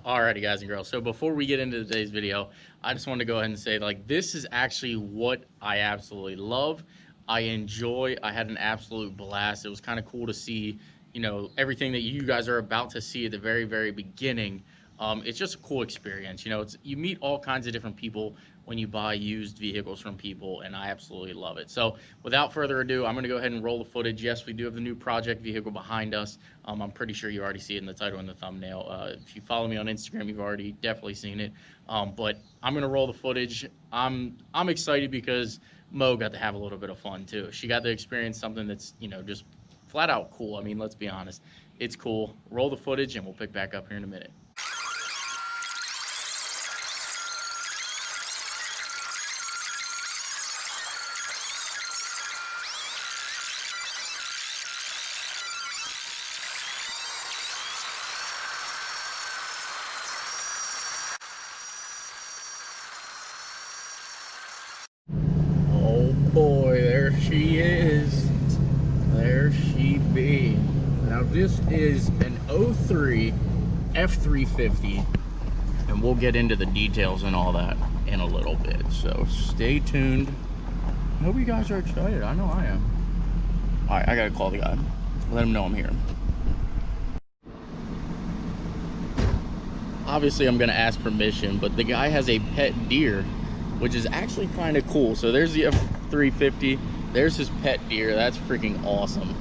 Alrighty, guys and girls, so before we get into today's video, I just want to go ahead and say, like, this is actually what I absolutely love. I enjoy. I had an absolute blast. It was kind of cool to see, you know, everything that you guys are about to see at the very, very beginning. It's just a cool experience. You know, you meet all kinds of different people when you buy used vehicles from people, and I absolutely love it. So without further ado, I'm going to go ahead and roll the footage. Yes, we do have the new project vehicle behind us. I'm pretty sure you already see it in the title and the thumbnail. If you follow me on Instagram, you've already definitely seen it. But I'm going to roll the footage. I'm excited because Mo got to have a little bit of fun too. She got to experience something that's, you know, just flat out cool. I mean, let's be honest. It's cool. Roll the footage and we'll pick back up here in a minute. Oh boy, there she is. There she be. Now this is an 03 F350, and we'll get into the details and all that in a little bit, so stay tuned. I hope you guys are excited. I know I am. All right, I gotta call the guy. Let him know I'm here. Obviously, I'm gonna ask permission, but the guy has a pet deer, which is actually kind of cool. So there's the F350, there's his pet deer. That's freaking awesome.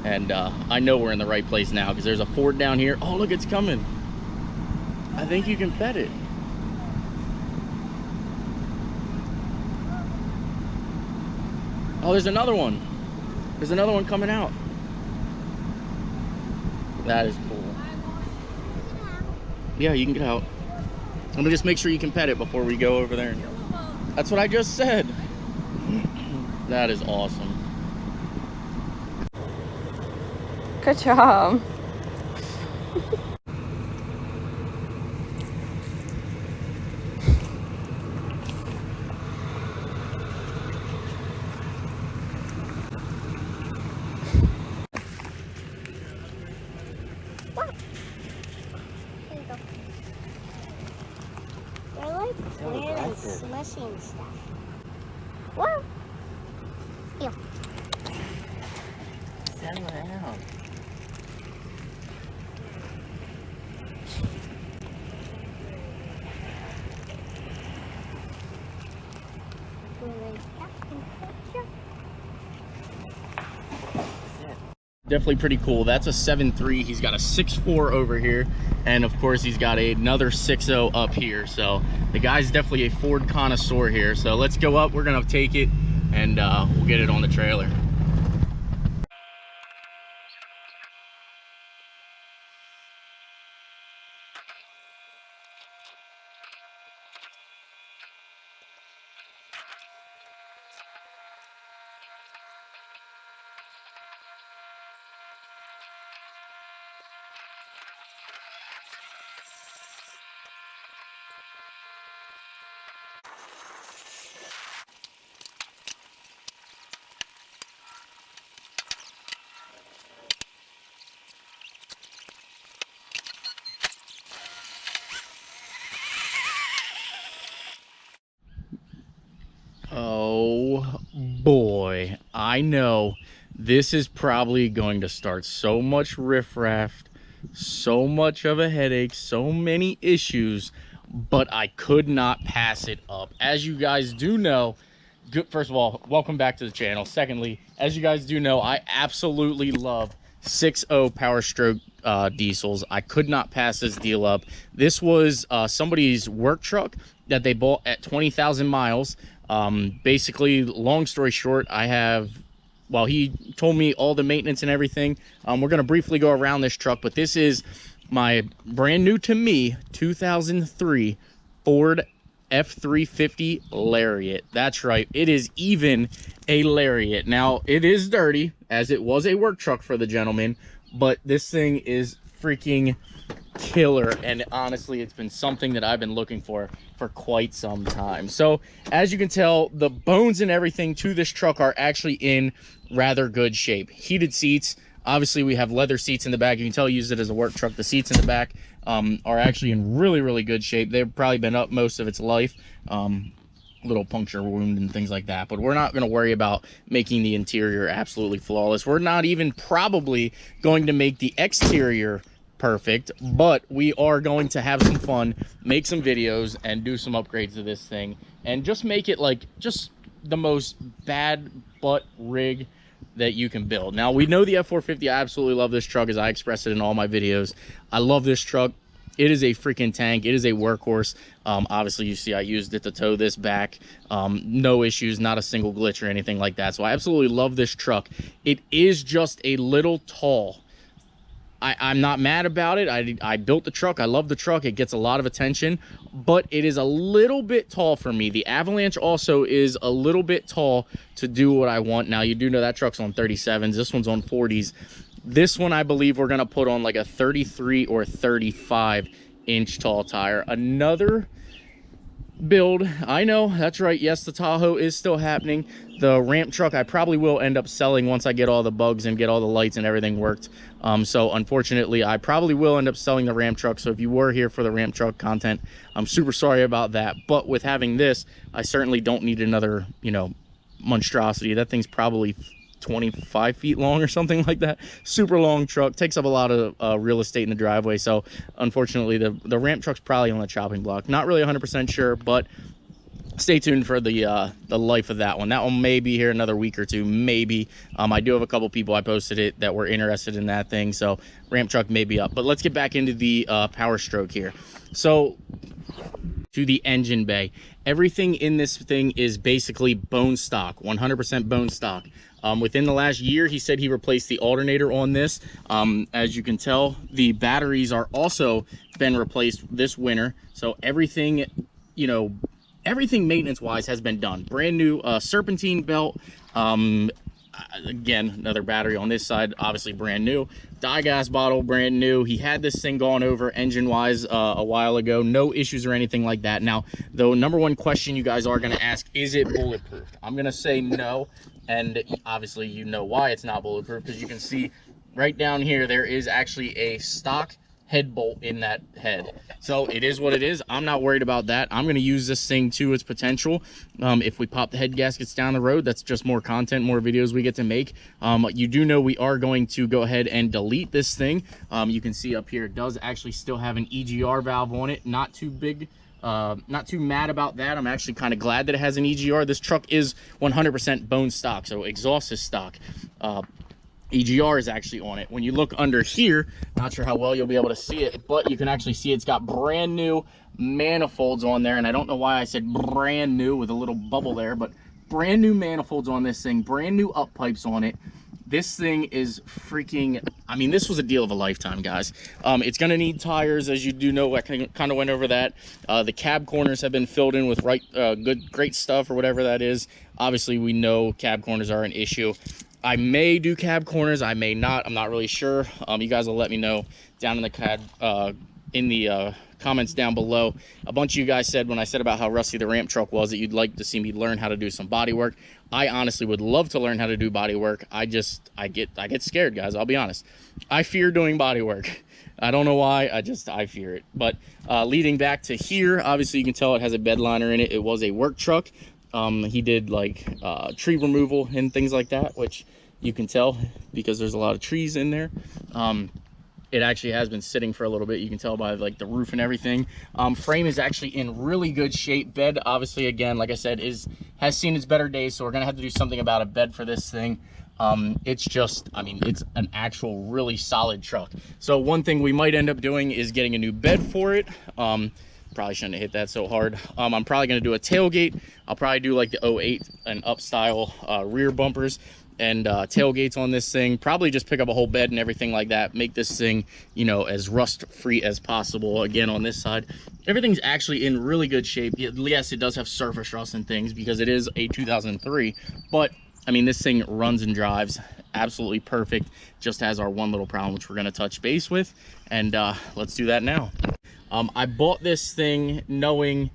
And I know we're in the right place now because there's a Ford down here. Oh, look, it's coming. I think you can pet it. Oh, there's another one. There's another one coming out. That is cool. Yeah, you can get out. Let me just make sure you can pet it before we go over there. That's what I just said. That is awesome. Good job. They're like weird and smushy and stuff. What? Ew. Settle down. Definitely pretty cool. That's a 7.3. He's got a 6.4 over here, and of course he's got another 6.0 up here. So the guy's definitely a Ford connoisseur here. So let's go up. We're gonna take it and we'll get it on the trailer. Oh boy, I know this is probably going to start so much riffraff, so much of a headache, so many issues, but I could not pass it up. As you guys do know, first of all, welcome back to the channel. Secondly, as you guys do know, I absolutely love 6.0 PowerStroke diesels. I could not pass this deal up. This was somebody's work truck that they bought at 20,000 miles. Basically, long story short, well, he told me all the maintenance and everything. We're going to briefly go around this truck, but this is my brand new to me 2003 Ford F350 Lariat. That's right, it is even a Lariat. Now, it is dirty, as it was a work truck for the gentleman, but this thing is freaking killer, and honestly, it's been something that I've been looking for quite some time. So as you can tell, the bones and everything to this truck are actually in rather good shape. Heated seats. Obviously, we have leather seats in the back. You can tell I use it as a work truck. The seats in the back, are actually in really good shape. They've probably been up most of its life. Little puncture wound and things like that, but we're not going to worry about making the interior absolutely flawless. We're not even probably going to make the exterior perfect, but we are going to have some fun, make some videos, and do some upgrades to this thing, and just make it like just the most bad butt rig that you can build. Now, we know the F450. I absolutely love this truck, as I express it in all my videos. I love this truck. It is a freaking tank. It is a workhorse. Obviously, you see I used it to tow this back. No issues, not a single glitch or anything like that. So I absolutely love this truck. It is just a little tall. I'm not mad about it. I built the truck. I love the truck. It gets a lot of attention, but it is a little bit tall for me. The Avalanche also is a little bit tall to do what I want. Now, you do know that truck's on 37s. This one's on 40s. This one, I believe we're going to put on like a 33 or 35 inch tall tire. Another build. I know, that's right. Yes, the Tahoe is still happening. The ramp truck I probably will end up selling once I get all the bugs and get all the lights and everything worked. So unfortunately, I probably will end up selling the ramp truck. So if you were here for the ramp truck content, I'm super sorry about that. But with having this, I certainly don't need another, you know, monstrosity. That thing's probably 25 feet long or something like that. Super long truck, takes up a lot of real estate in the driveway. So unfortunately, the ramp truck's probably on the chopping block. Not really 100% sure, but stay tuned for the life of that one. That one may be here another week or two, maybe. I do have a couple people I posted it that were interested in that thing, so ramp truck may be up. But let's get back into the POWERSTROKE here. So to the engine bay, everything in this thing is basically bone stock, 100% bone stock. Within the last year, he said he replaced the alternator on this. As you can tell, the batteries are also been replaced this winter. So everything, you know, everything maintenance-wise has been done. Brand new serpentine belt. Again, another battery on this side, obviously brand new. Dye gas bottle, brand new. He had this thing gone over engine-wise a while ago. No issues or anything like that. Now, the number one question you guys are going to ask, is it bulletproof? I'm going to say no. And obviously, you know why it's not bulletproof, because you can see right down here, there is actually a stock head bolt in that head. So it is what it is. I'm not worried about that. I'm going to use this thing to its potential. If we pop the head gaskets down the road, that's just more content, more videos we get to make. You do know we are going to go ahead and delete this thing. You can see up here, it does actually still have an EGR valve on it. Not too big. Not too mad about that. I'm actually kind of glad that it has an EGR. This truck is 100% bone stock, so exhaust is stock. EGR is actually on it. When you look under here, not sure how well you'll be able to see it, but you can actually see it's got brand new manifolds on there. And I don't know why I said brand new with a little bubble there, but brand new manifolds on this thing, brand new up pipes on it. This thing is freaking, I mean, this was a deal of a lifetime, guys. It's going to need tires, as you do know. I kind of went over that. The cab corners have been filled in with great stuff or whatever that is. Obviously, we know cab corners are an issue. I may do cab corners, I may not. I'm not really sure. You guys will let me know down in the comments down below. A bunch of you guys said when I said about how rusty the ramp truck was that you'd like to see me learn how to do some body work. I honestly would love to learn how to do body work. I get scared, guys. I'll be honest. I fear doing body work. I don't know why. I fear it. But leading back to here, obviously you can tell it has a bed liner in it. It was a work truck. He did like tree removal and things like that, which you can tell because there's a lot of trees in there. It actually has been sitting for a little bit. You can tell by like the roof and everything. Frame is actually in really good shape. Bed, obviously, again, like I said, has seen its better days. So we're gonna have to do something about a bed for this thing. It's just, I mean, it's an actual really solid truck. So one thing we might end up doing is getting a new bed for it. Probably shouldn't have hit that so hard. I'm probably going to do a tailgate. I'll probably do like the 08 and up style rear bumpers and tailgates on this thing. Probably just pick up a whole bed and everything like that. Make this thing, you know, as rust free as possible. Again, on this side, everything's actually in really good shape. Yes, it does have surface rust and things because it is a 2003, but I mean, this thing runs and drives absolutely perfect. Just has our one little problem, which we're going to touch base with, and let's do that now. I bought this thing knowing,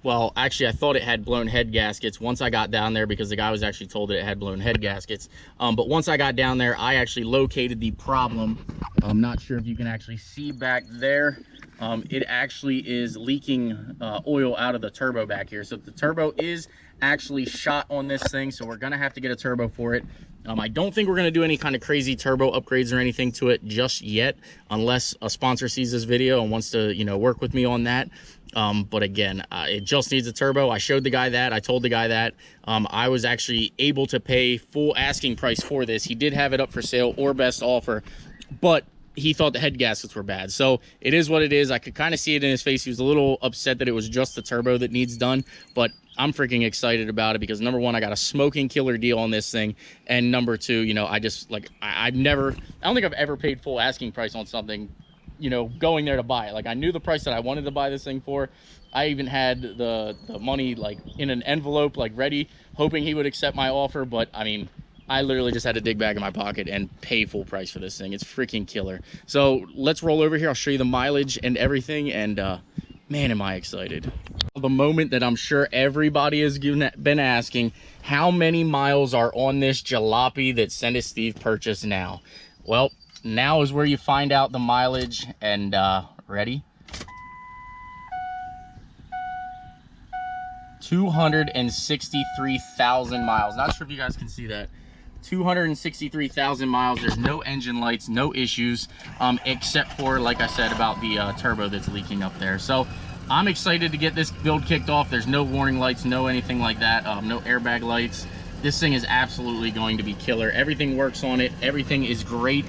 well, actually I thought it had blown head gaskets once I got down there because the guy was actually told that it had blown head gaskets. But once I got down there, I actually located the problem. I'm not sure if you can actually see back there. it actually is leaking oil out of the turbo back here. So the turbo is actually shot on this thing, so we're gonna have to get a turbo for it. I don't think we're gonna do any kind of crazy turbo upgrades or anything to it just yet, unless a sponsor sees this video and wants to, you know, work with me on that. But again, it just needs a turbo. I showed the guy that. I told the guy that. I was actually able to pay full asking price for this. He did have it up for sale or best offer, but he thought the head gaskets were bad. So it is what it is. I could kind of see it in his face. He was a little upset that it was just the turbo that needs done, but I'm freaking excited about it because number one, I got a smoking killer deal on this thing, and number two, you know, I just like I don't think I've ever paid full asking price on something, you know, going there to buy it. Like, I knew the price that I wanted to buy this thing for. I even had the money like in an envelope, like ready, hoping he would accept my offer. But I mean, I literally just had to dig back in my pocket and pay full price for this thing. It's freaking killer. So let's roll over here. I'll show you the mileage and everything. And man, am I excited. The moment that I'm sure everybody has been asking, how many miles are on this jalopy that Send It Steve purchased now? Well, now is where you find out the mileage. And ready? 263,000 miles. Not sure if you guys can see that. 263,000 miles. There's no engine lights, no issues, except for, like I said, about the turbo that's leaking up there. So I'm excited to get this build kicked off. There's no warning lights, no anything like that, no airbag lights. This thing is absolutely going to be killer. Everything works on it. Everything is great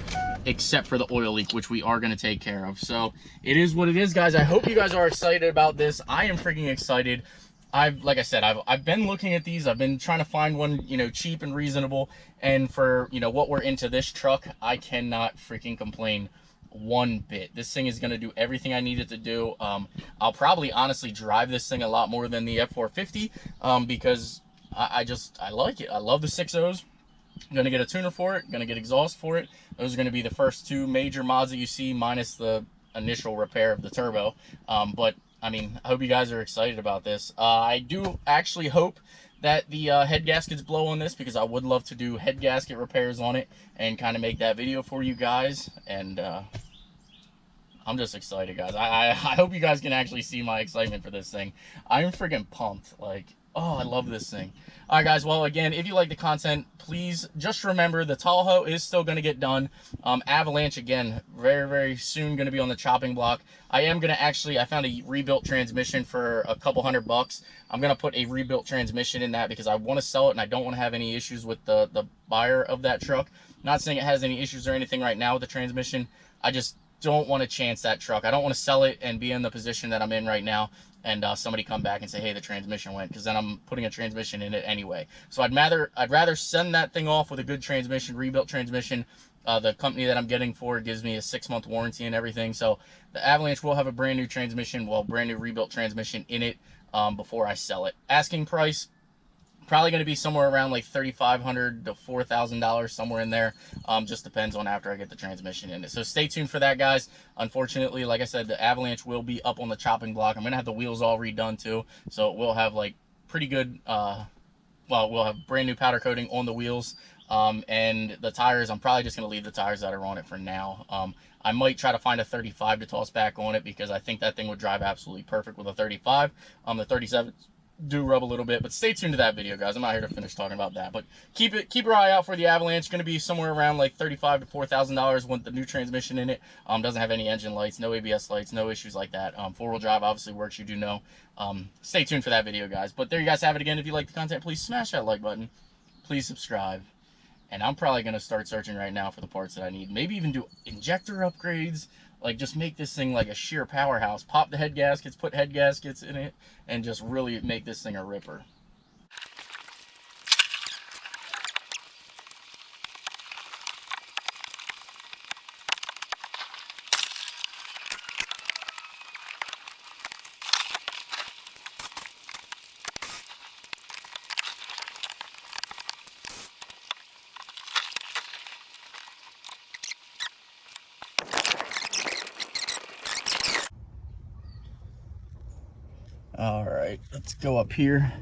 except for the oil leak, which we are going to take care of. So it is what it is, guys. I hope you guys are excited about this. I am freaking excited. Like I said, I've been looking at these. I've been trying to find one, you know, cheap and reasonable. And for, you know, what we're into this truck, I cannot freaking complain one bit. This thing is going to do everything I need it to do. I'll probably honestly drive this thing a lot more than the F350 because I like it. I love the 6.0s. I'm going to get a tuner for it. Going to get exhaust for it. Those are going to be the first two major mods that you see, minus the initial repair of the turbo. But I mean, I hope you guys are excited about this. I do actually hope that the head gaskets blow on this, because I would love to do head gasket repairs on it and kind of make that video for you guys. And I'm just excited, guys. I hope you guys can actually see my excitement for this thing. I'm freaking pumped. Like, oh, I love this thing. All right, guys. Well, again, if you like the content, please just remember the Tahoe is still going to get done. Avalanche, again, very, very soon going to be on the chopping block. I am going to actually, I found a rebuilt transmission for a couple $100. I'm going to put a rebuilt transmission in that because I want to sell it and I don't want to have any issues with the buyer of that truck. Not saying it has any issues or anything right now with the transmission. I just don't want to chance that truck. I don't want to sell it and be in the position that I'm in right now and somebody come back and say, hey, the transmission went, because then I'm putting a transmission in it anyway. So I'd rather send that thing off with a good transmission, rebuilt transmission. The company that I'm getting for it gives me a 6-month warranty and everything. So the Avalanche will have a brand new transmission, well, brand new rebuilt transmission in it before I sell it. Asking price, probably going to be somewhere around like $3,500 to $4,000, somewhere in there. Just depends on after I get the transmission in it. So stay tuned for that, guys. Unfortunately, like I said, the Avalanche will be up on the chopping block. I'm going to have the wheels all redone too. So we'll have like pretty good, well, we'll have brand new powder coating on the wheels. And the tires, I'm probably just going to leave the tires that are on it for now. I might try to find a 35 to toss back on it, because I think that thing would drive absolutely perfect with a 35. The 37 do rub a little bit, but stay tuned to that video, guys. I'm not here to finish talking about that, but keep your eye out for the Avalanche. Going to be somewhere around like $35 to $4,000 with the new transmission in it. Doesn't have any engine lights, no ABS lights, no issues like that. 4-wheel drive obviously works, you do know. Stay tuned for that video, guys. But there you guys have it again. If you like the content, please smash that like button. Please subscribe. And I'm probably going to start searching right now for the parts that I need. Maybe even do injector upgrades. Like, just make this thing like a sheer powerhouse. Pop the head gaskets, put head gaskets in it, and just really make this thing a ripper. All right, let's go up here.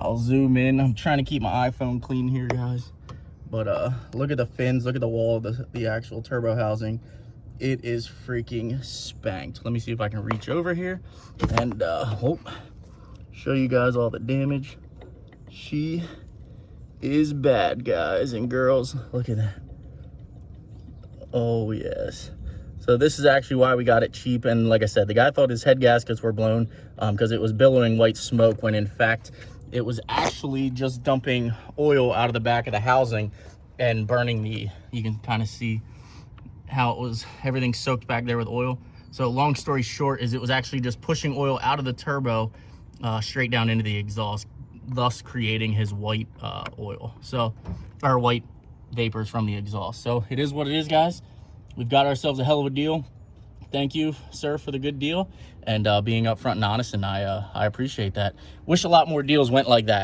I'll zoom in. I'm trying to keep my iPhone clean here, guys. But look at the fins, look at the wall of the actual turbo housing. it is freaking spanked. Let me see if I can reach over here and show you guys all the damage. She is bad, guys and girls. Look at that. Oh yes. So this is actually why we got it cheap. And like I said, the guy thought his head gaskets were blown because it was billowing white smoke, when in fact it was actually just dumping oil out of the back of the housing and burning you can kind of see how it was, everything soaked back there with oil. So long story short is it was actually just pushing oil out of the turbo straight down into the exhaust, thus creating his white oil. So, or white vapors from the exhaust. So it is what it is, guys. We've got ourselves a hell of a deal. Thank you, sir, for the good deal and being upfront and honest, and I appreciate that. Wish a lot more deals went like that.